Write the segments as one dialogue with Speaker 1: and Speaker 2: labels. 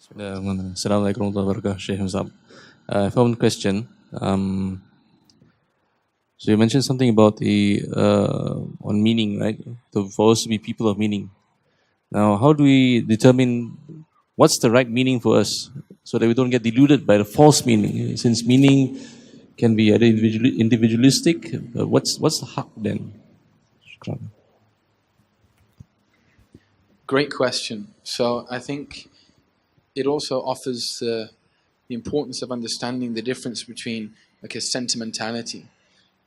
Speaker 1: Assalamu alaikum warahmatullahi wabarakatuh, Shaykh Mus'ab. I have one question. So you mentioned something about the on meaning, right? For us to be people of meaning. Now, how do we determine what's the right meaning for us, so that we don't get deluded by the false meaning? Since meaning can be either individualistic, what's the haq then? Shukran.
Speaker 2: Great question. So I think it also offers the importance of understanding the difference between like a sentimentality,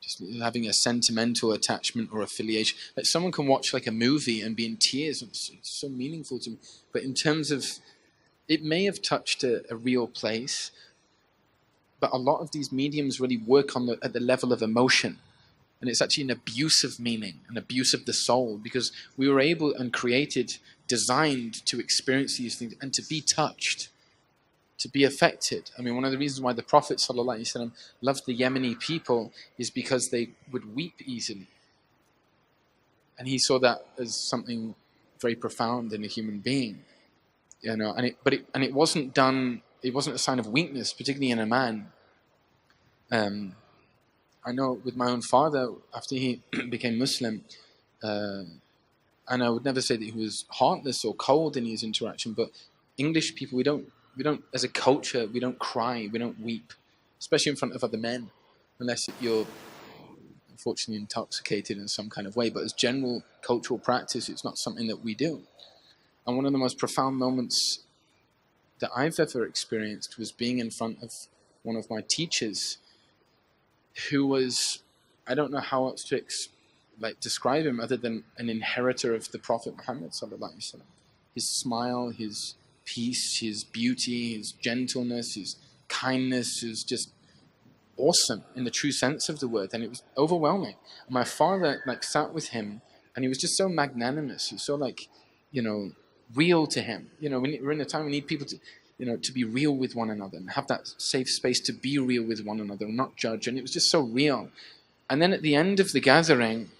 Speaker 2: just having a sentimental attachment or affiliation. Like someone can watch like a movie and be in tears, and it's so meaningful to me. But in terms of, it may have touched a real place, but a lot of these mediums really work at the level of emotion. And it's actually an abuse of meaning, an abuse of the soul, because we were able and created, designed to experience these things and to be touched, to be affected. I mean, one of the reasons why the Prophet ﷺ loved the Yemeni people is because they would weep easily. And he saw that as something very profound in a human being, you know. And it wasn't done. It wasn't a sign of weakness, particularly in a man. I know with my own father, after he became Muslim, and I would never say that he was heartless or cold in his interaction, but English people, we don't, as a culture, we don't cry, we don't weep, especially in front of other men, unless you're unfortunately intoxicated in some kind of way. But as general cultural practice, it's not something that we do. And one of the most profound moments that I've ever experienced was being in front of one of my teachers, who was, I don't know how else to describe him other than an inheritor of the Prophet Muhammad ﷺ. His smile, his peace, his beauty, his gentleness, his kindness is just awesome in the true sense of the word, and it was overwhelming. And my father sat with him, and he was just so magnanimous. He was so real to him. We're in a time we need people to be real with one another and have that safe space to be real with one another and not judge. And it was just so real. And then at the end of the gathering,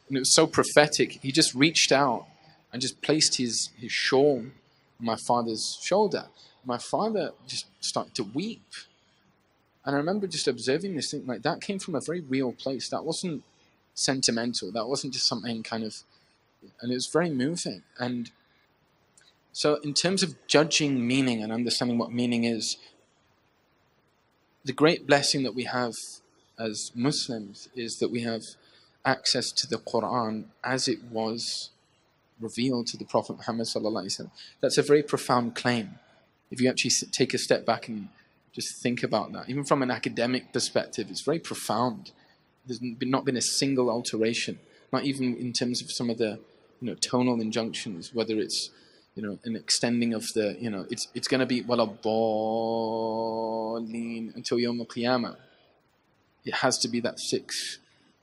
Speaker 2: and it was so prophetic, he just reached out and just placed his shawl on my father's shoulder. My father just started to weep. And I remember just observing this thing, that came from a very real place. That wasn't sentimental. That wasn't just something and it was very moving. And so in terms of judging meaning and understanding what meaning is, the great blessing that we have as Muslims is that we have access to the Quran as it was revealed to the Prophet Muhammad ﷺ. That's a very profound claim. If you actually take a step back and just think about that, even from an academic perspective, it's very profound. There's not been a single alteration, not even in terms of some of the tonal injunctions, whether it's an extending of the, it's going to be وَلَضَّالِّينَ until Yawm al-Qiyamah. It has to be that 6,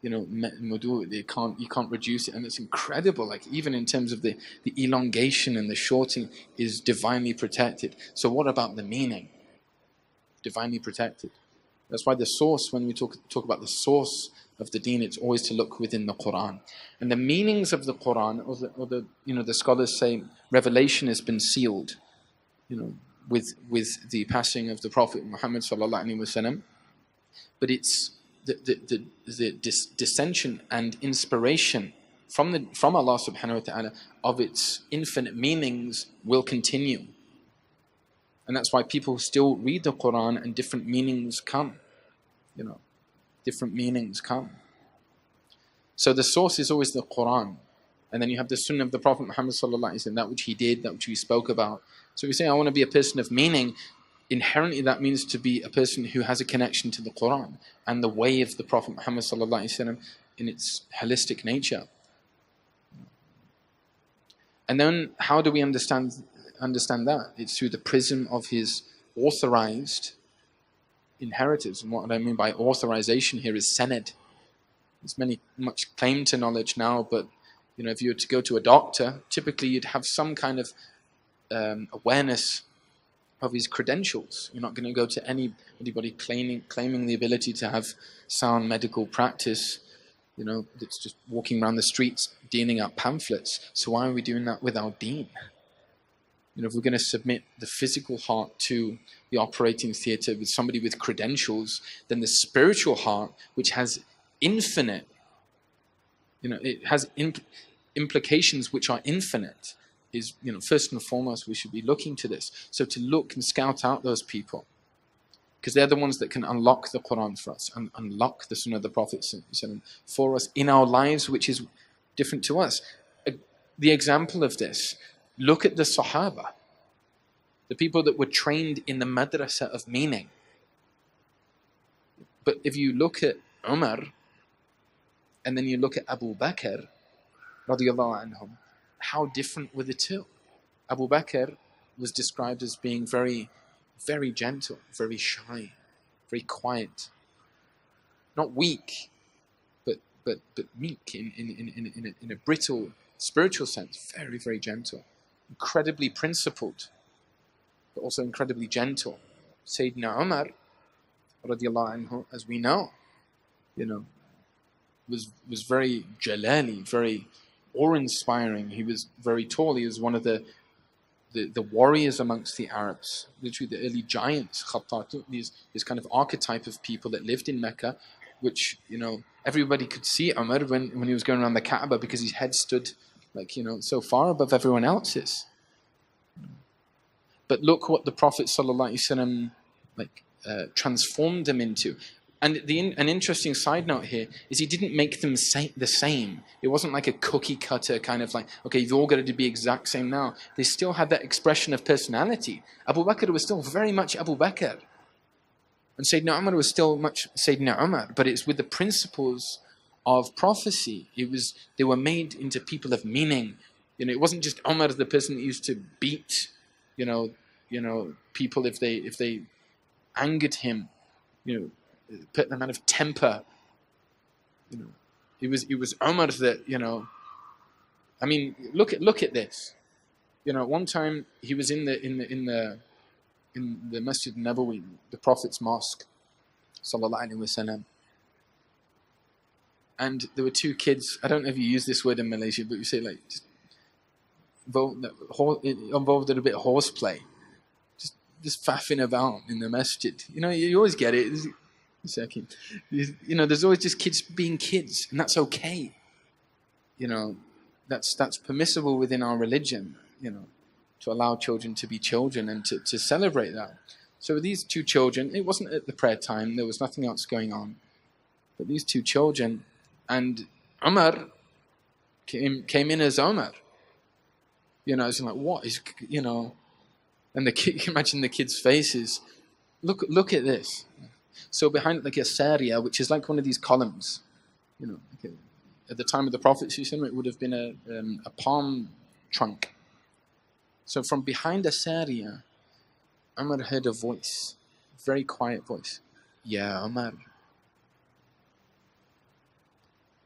Speaker 2: mudu. You can't reduce it, and it's incredible. Even in terms of the elongation and the shorting is divinely protected. So what about the meaning? Divinely protected. That's why the source, when we talk about the source of the deen, it's always to look within the Quran. And the meanings of the Quran, or the scholars say, revelation has been sealed, with the passing of the Prophet Muhammad sallallahu alaihi wasallam. But it's the dissension and inspiration from Allah subhanahu wa ta'ala of its infinite meanings will continue. And that's why people still read the Quran and different meanings come. Different meanings come. So the source is always the Quran. And then you have the Sunnah of the Prophet Muhammad sallallahu alaihi wasallam, that which he did, that which he spoke about. So if you say, I want to be a person of meaning, inherently that means to be a person who has a connection to the Quran and the way of the Prophet Muhammad sallallahu alaihi wasallam in its holistic nature. And then how do we understand that? It's through the prism of his authorized inheritors. And what I mean by authorization here is sanad. There's much claim to knowledge now, but if you were to go to a doctor, typically you'd have some kind of awareness of his credentials. You're not going to go to anybody claiming the ability to have sound medical practice, that's just walking around the streets dealing out pamphlets. So why are we doing that with our deen? if we're going to submit the physical heart to the operating theatre with somebody with credentials, then the spiritual heart, which has infinite, it has implications which are infinite, is, first and foremost, we should be looking to this. So to look and scout out those people, because they're the ones that can unlock the Quran for us and unlock the Sunnah of the Prophet for us in our lives, which is different to us. The example of this, look at the Sahaba, the people that were trained in the madrasa of meaning. But if you look at Umar, and then you look at Abu Bakr, radiallahu anhum, how different were the two? Abu Bakr was described as being very, very gentle, very shy, very quiet. Not weak, but meek in a brittle spiritual sense. Very, very gentle. Incredibly principled, but also incredibly gentle. Sayyidina Umar, radiallahu anhu, as we know, was very jalali, very awe-inspiring. He was very tall. He was one of the warriors amongst the Arabs, literally the early giants, Khattat, this kind of archetype of people that lived in Mecca, which, everybody could see Umar when he was going around the Kaaba, because his head stood so far above everyone else's. But look what the Prophet ﷺ transformed them into. And an interesting side note here is he didn't make them the same. It wasn't like a cookie cutter kind of okay, you've all got to be exact same now. They still had that expression of personality. Abu Bakr was still very much Abu Bakr. And Sayyidina Umar was still much Sayyidina Umar. But it's with the principles of prophecy. They were made into people of meaning. It wasn't just Umar, the person that used to beat, people if they angered him, put them out of temper. It was Umar that, I mean, look at this. One time he was in the Masjid Nabawi, the Prophet's mosque, sallallahu alaihi wasallam, and there were two kids. I don't know if you use this word in Malaysia, but you say just involved in a bit of horseplay, just faffing about in the masjid. You always get it. Second, there's always just kids being kids, and that's okay. That's permissible within our religion. To allow children to be children and to celebrate that. So with these two children, it wasn't at the prayer time. There was nothing else going on. But these two children, and Umar came in as Umar. It's like, what is, and the kid, imagine the kids' faces. Look at this. So behind a sariya, which is like one of these columns, at the time of the Prophet, it would have been a palm trunk. So from behind a sariya, Umar heard a voice, a very quiet voice. Ya Umar.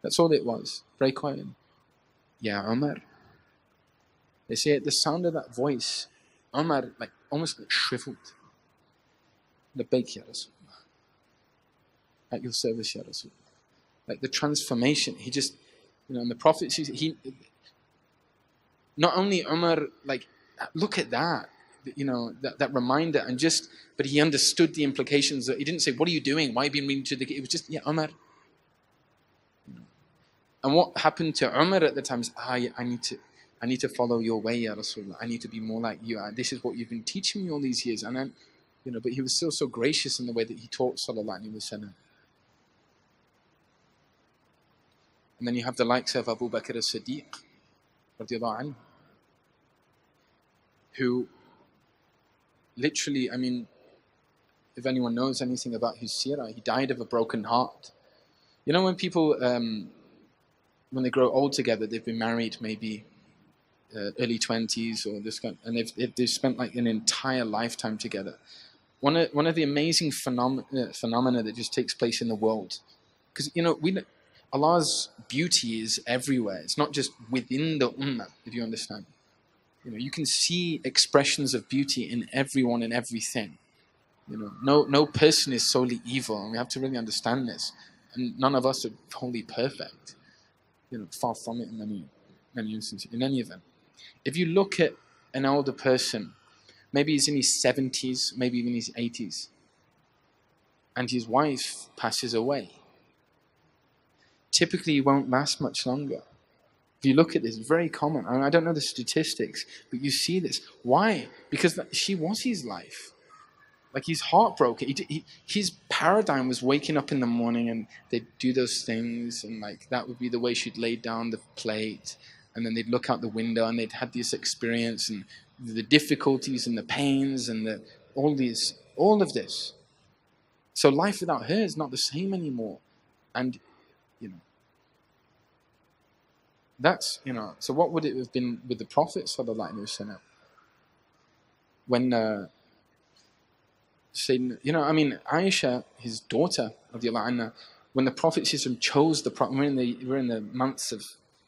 Speaker 2: That's all it was, very quiet. Ya Umar. They say at the sound of that voice, Umar almost shriveled. Labbaik ya Rasulullah. At your service, Ya Rasul. The transformation, he just, and the Prophet, he, not only Umar, look at that, that reminder, but he understood the implications. He didn't say, what are you doing? Why are you being mean to the kid? It was just, yeah, Umar. And what happened to Umar at the time is, I need to follow your way, Ya Rasulullah. I need to be more like you. This is what you've been teaching me all these years. And then, but he was still so gracious in the way that he taught, sallallahu alaihi wasallam. And then you have the likes of Abu Bakr as-Siddiq, radiallahu anhu, who literally, I mean, if anyone knows anything about his seerah, he died of a broken heart. When people, when they grow old together, they've been married maybe early 20s or this kind, and they've spent an entire lifetime together. One of the amazing phenomena that just takes place in the world, because Allah's beauty is everywhere. It's not just within the ummah, if you understand. You can see expressions of beauty in everyone and everything. No person is solely evil, and we have to really understand this. And none of us are wholly perfect. Far from it in many instances. In any event, if you look at an older person, maybe he's in his 70s, maybe even his 80s, and his wife passes away. Typically, he won't last much longer. If you look at this, very common. I don't know the statistics, but you see this. Why? Because she was his life. Like, he's heartbroken. His paradigm was waking up in the morning and they'd do those things, and like that would be the way she'd lay down the plate, and then they'd look out the window and they'd had this experience and the difficulties and the pains and all of this. So life without her is not the same anymore. And that's, so what would it have been with the Prophet sallallahu alaihi wasallam when Aisha, his daughter, radiallahu anha, when the Prophet chose the Prophet, we're in the months of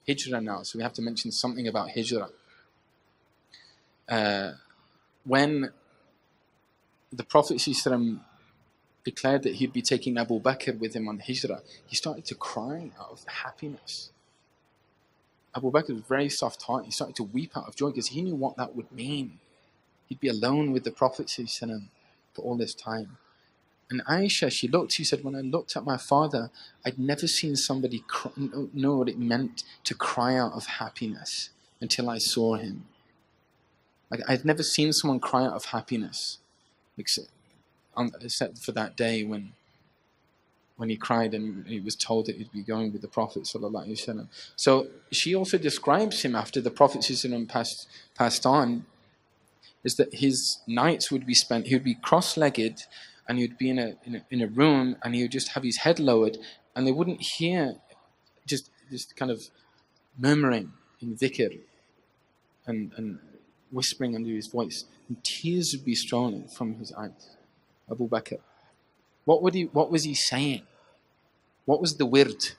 Speaker 2: Hijrah now, so we have to mention something about Hijrah. When the Prophet declared that he'd be taking Abu Bakr with him on Hijrah, he started to cry out of happiness. Abu Bakr was very soft-hearted. He started to weep out of joy because he knew what that would mean. He'd be alone with the Prophet for all this time. And Aisha, she said, when I looked at my father, I'd never seen somebody know what it meant to cry out of happiness until I saw him. Like, I'd never seen someone cry out of happiness, except for that day when he cried and he was told that he'd be going with the Prophet sallallahu alaihi wasallam. So she also describes him after the Prophet sallallahu alaihi wasallam passed on, is that his nights would be spent, he would be cross-legged and he would be in a room and he would just have his head lowered and they wouldn't hear just kind of murmuring in dhikr and whispering under his voice, and tears would be strolling from his eyes. Abu Bakr. What was he saying? What was the wird?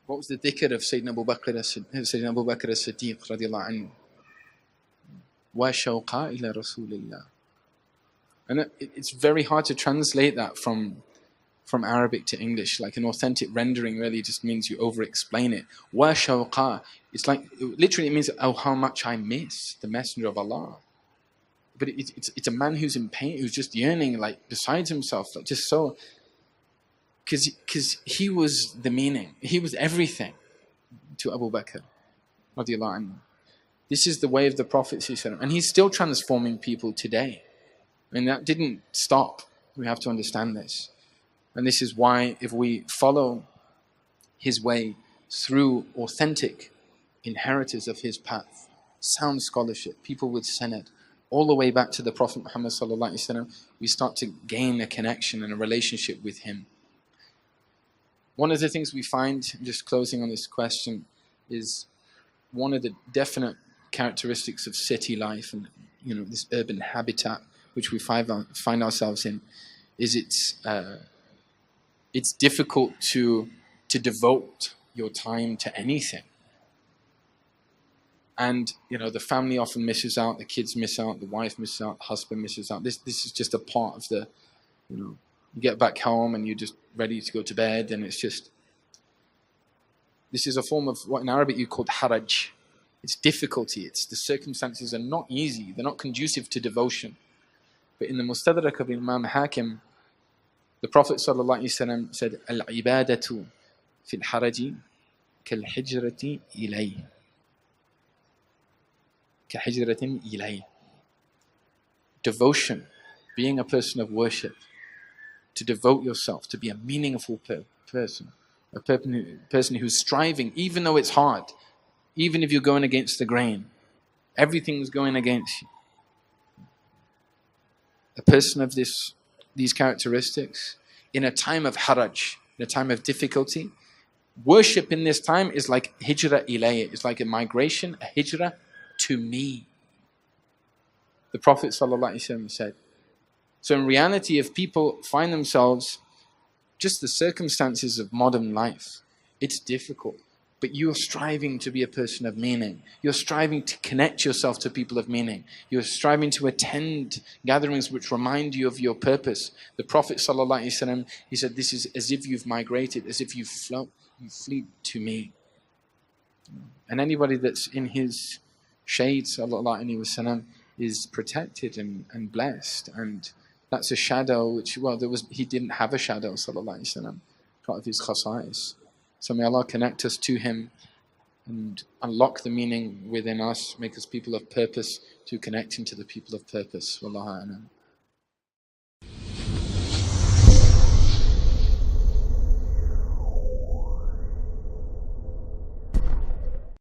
Speaker 2: What was the dhikr of Sayyidina Abu Bakr as-Siddiq radiallahu anhu? Wa shawqa ila Rasulillah. And it's very hard to translate that from Arabic to English. Like, an authentic rendering really just means you over-explain it. Wa shawqa. It's like, literally it means, oh, how much I miss the Messenger of Allah. But it's a man who's in pain, who's just yearning, like, besides himself, like, just so, because he was the meaning, he was everything to Abu Bakr radiallahu anhu. This is the way of the Prophet and he's still transforming people today. And that didn't stop. We have to understand this. And this is why, if we follow his way through authentic inheritors of his path, sound scholarship, people with sanad, all the way back to the Prophet Muhammad sallallahu alaihi wasallam, we start to gain a connection and a relationship with him. One of the things we find, just closing on this question, is one of the definite characteristics of city life and this urban habitat which we find ourselves in, is it's difficult to devote your time to anything. And the family often misses out, the kids miss out, the wife misses out, the husband misses out. This is just a part of the, you get back home and you're just ready to go to bed, and it's just, this is a form of what in Arabic you call haraj. It's difficulty, the circumstances are not easy, they're not conducive to devotion. But in the Mustadrak of Imam Hakim, the Prophet ﷺ said, Al-ibadatu fil haraji kal-hijrati ilayh. Ka-hijratin ilayh. Devotion, being a person of worship, to devote yourself, to be a meaningful person, a person who's striving, even though it's hard, even if you're going against the grain, everything's going against you. A person of these characteristics, in a time of haraj, in a time of difficulty, worship in this time is like hijra ilayh, it's like a migration, a hijra to me. The Prophet ﷺ said. So in reality, if people find themselves, just the circumstances of modern life, it's difficult. But you're striving to be a person of meaning. You're striving to connect yourself to people of meaning. You're striving to attend gatherings which remind you of your purpose. The Prophet ﷺ, he said, this is as if you've migrated, as if you fleet to me. And anybody that's in his shade sallallahu alaihi wasallam is protected and blessed, and that's a shadow which, well, he didn't have a shadow sallallahu alaihi wasallam, part of his khasa'is. So may Allah connect us to him and unlock the meaning within us, make us people of purpose to connecting to the people of purpose. Wallahu a'lam.